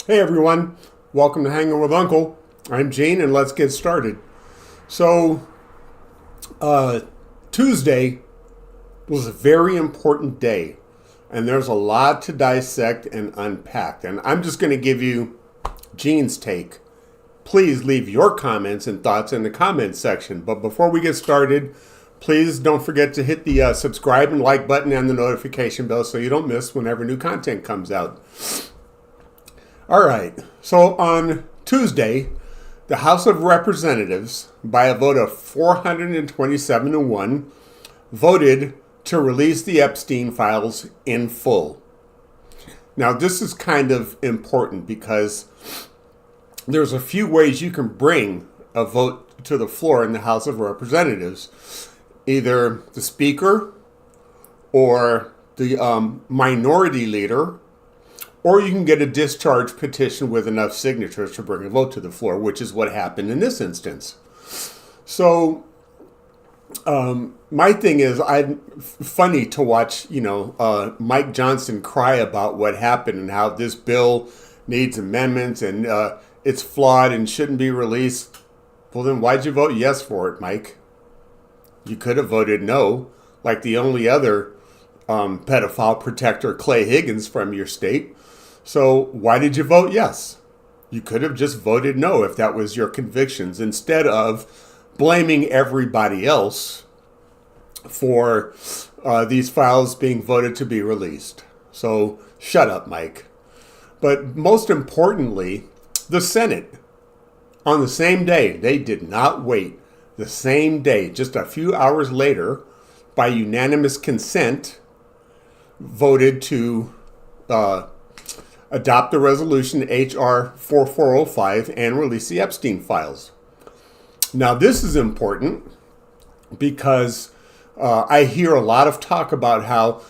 Hey everyone, welcome to Hanging with Uncle. I'm Gene and let's get started. So, Tuesday was a very important day and there's a lot to dissect and unpack. And I'm just going to give you Gene's take. Please leave your comments and thoughts in the comments section. But before we get started, please don't forget to hit the subscribe and like button and the notification bell so you don't miss whenever new content comes out. All right, so on Tuesday, the House of Representatives, by a vote of 427 to 1, voted to release the Epstein files in full. Now, this is kind of important because there's a few ways you can bring a vote to the floor in the House of Representatives. Either the Speaker or the minority leader, or you can get a discharge petition with enough signatures to bring a vote to the floor, which is what happened in this instance. So, my thing is, funny to watch, Mike Johnson cry about what happened and how this bill needs amendments and it's flawed and shouldn't be released. Well, then why'd you vote yes for it, Mike? You could have voted no, like the only other pedophile protector, Clay Higgins, from your state. So why did you vote yes? You could have just voted no if that was your convictions, instead of blaming everybody else for these files being voted to be released. So shut up, Mike. But most importantly, the Senate, on the same day, they did not wait. The same day, just a few hours later, by unanimous consent, voted to adopt the resolution H.R. 4405 and release the Epstein files. Now, this is important because I hear a lot of talk about how,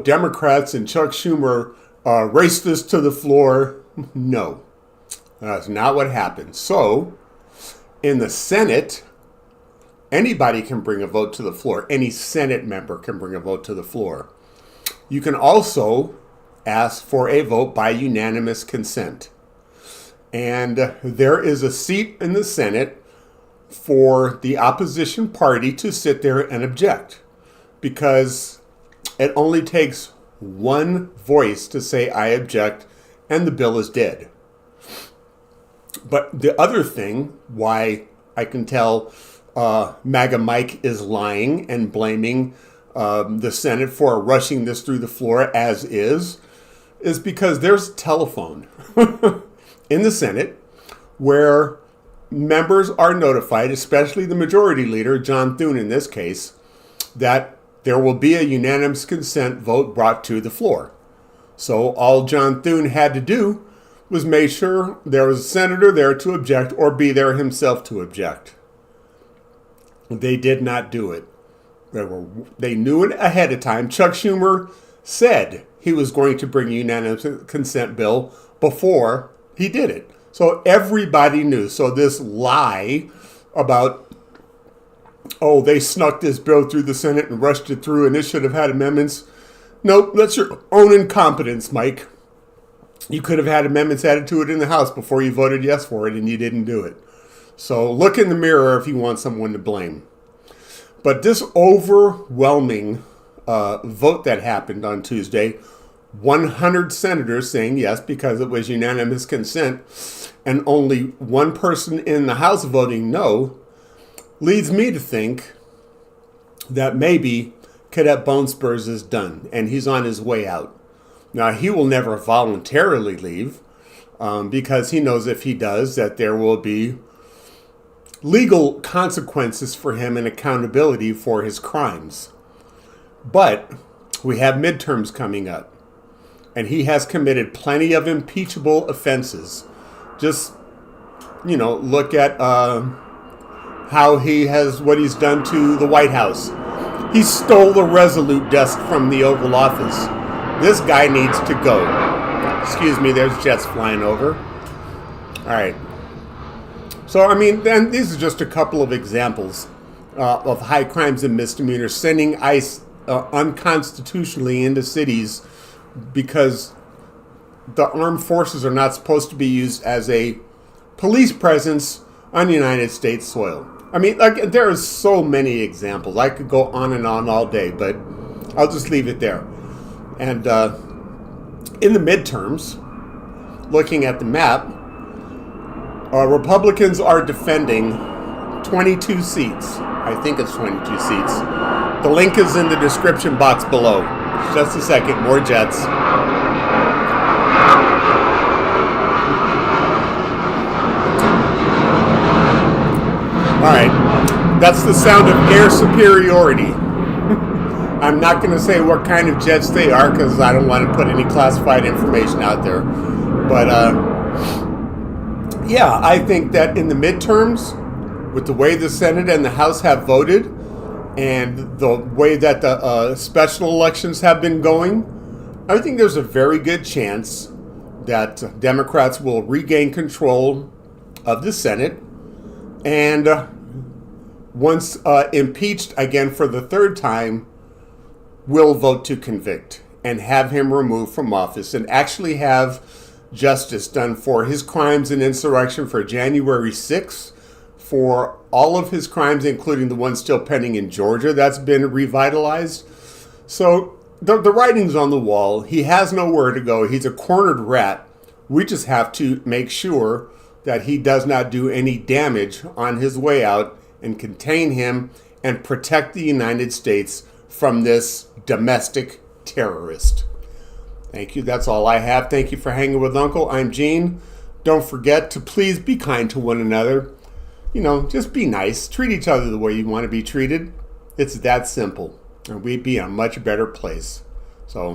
Democrats and Chuck Schumer raced this to the floor. No, that's not what happened. So, in the Senate, anybody can bring a vote to the floor. Any Senate member can bring a vote to the floor. You can also ask for a vote by unanimous consent. And there is a seat in the Senate for the opposition party to sit there and object, because it only takes one voice to say I object and the bill is dead. But the other thing why I can tell MAGA Mike is lying and blaming the Senate for rushing this through the floor as is because there's a telephone in the Senate where members are notified, especially the majority leader, John Thune in this case, that there will be a unanimous consent vote brought to the floor. So all John Thune had to do was make sure there was a senator there to object or be there himself to object. They did not do it. They knew it ahead of time. Chuck Schumer said he was going to bring a unanimous consent bill before he did it. So everybody knew. So this lie about, they snuck this bill through the Senate and rushed it through and it should have had amendments. Nope, that's your own incompetence, Mike. You could have had amendments added to it in the House before you voted yes for it and you didn't do it. So look in the mirror if you want someone to blame. But this overwhelming vote that happened on Tuesday, 100 senators saying yes because it was unanimous consent, and only one person in the House voting no, leads me to think that maybe Cadet Bone Spurs is done and he's on his way out. Now, he will never voluntarily leave because he knows if he does that there will be legal consequences for him and accountability for his crimes. But we have midterms coming up, and he has committed plenty of impeachable offenses. Just, look at what he's done to the White House. He stole the Resolute desk from the Oval Office. This guy needs to go. Excuse me, there's jets flying over. All right. So, then these are just a couple of examples of high crimes and misdemeanors, sending ICE unconstitutionally into cities because the armed forces are not supposed to be used as a police presence on United States soil. I mean, like, there are so many examples. I could go on and on all day, but I'll just leave it there. And in the midterms, looking at the map, Republicans are defending 22 seats. I think it's 22 seats. The link is in the description box below. Just a second, more jets. All right, that's the sound of air superiority. I'm not going to say what kind of jets they are because I don't want to put any classified information out there. But yeah, I think that in the midterms, with the way the Senate and the House have voted and the way that the special elections have been going, I think there's a very good chance that Democrats will regain control of the Senate and once impeached again for the third time, will vote to convict and have him removed from office and actually have justice done for his crimes in insurrection for January 6th, for all of his crimes, including the one still pending in Georgia that's been revitalized. So the writing's on the wall. He has nowhere to go. He's a cornered rat. We just have to make sure that he does not do any damage on his way out and contain him and protect the United States from this domestic terrorist. Thank you. That's all I have. Thank you for hanging with Uncle. I'm Gene. Don't forget to please be kind to one another. You know, just be nice. Treat each other the way you want to be treated. It's that simple. And we'd be in a much better place. So